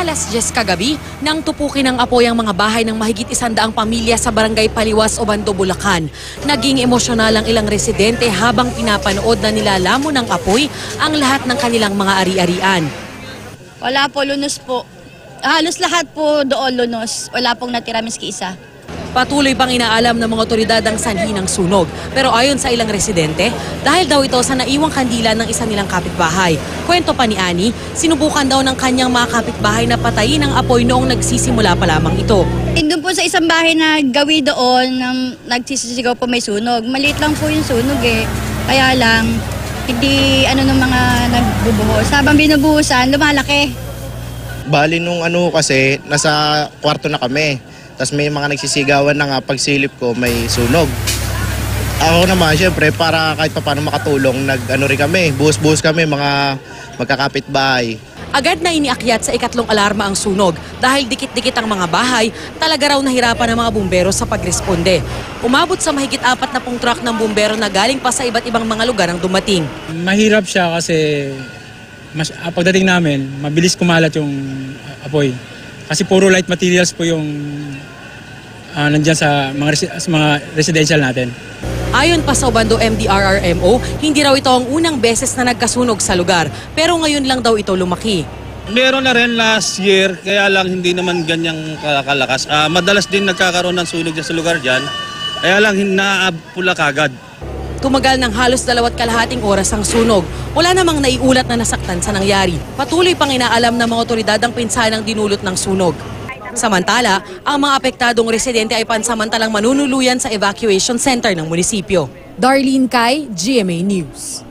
10:00 kagabi nang tupukin ng apoy ang mga bahay ng mahigit 100 pamilya sa barangay Paliwas, Obando, Bulacan. Naging emosyonal ang ilang residente habang pinapanood na nilalamon ng apoy ang lahat ng kanilang mga ari-arian. Wala po, lunos po. Halos lahat po doon lunos. Wala pong natira miski isa. Patuloy pang inaalam ng mga otoridad ang sanhi ng sunog. Pero ayon sa ilang residente, dahil daw ito sa naiwang kandila ng isa nilang kapitbahay. Kwento pa ni Annie, sinubukan daw ng kanyang mga kapitbahay na patayin ang apoy noong nagsisimula pa lamang ito. Doon po sa isang bahay na gawi doon, nagsisisigaw po may sunog. Maliit lang po yung sunog eh. Kaya lang, hindi ng mga nagbubuhos. Habang binubuhusan, lumalaki. Bali nung kasi, nasa kwarto na kami. Tapos may mga nagsisigawan na nga pagsilip ko may sunog. Ako naman, syempre, para kahit pa paano makatulong, rin kami, buhos-buhos kami, mga magkakapitbahay. Agad na iniakyat sa ikatlong alarma ang sunog. Dahil dikit-dikit ang mga bahay, talaga raw nahirapan ang mga bumbero sa pagresponde. Umabot sa mahigit 40 truck ng bumbero na galing pa sa iba't ibang mga lugar ang dumating. Mahirap siya kasi pagdating namin, mabilis kumalat yung apoy. Kasi puro light materials po yung nandyan sa mga residential natin. Ayon pa sa Obando MDRRMO, hindi raw ito ang unang beses na nagkasunog sa lugar. Pero ngayon lang daw ito lumaki. Meron na rin last year, kaya lang hindi naman ganyang kalakas. Madalas din nagkakaroon ng sunog sa lugar dyan, kaya lang naapula kagad. Tumagal ng halos 2.5 oras ang sunog. Wala namang naiulat na nasaktan sa nangyari. Patuloy pang inaalam ng mga otoridad ang pinsanang dinulot ng sunog. Samantala, ang mga apektadong residente ay pansamantalang manunuluyan sa evacuation center ng munisipyo. Darlene Kai, GMA News.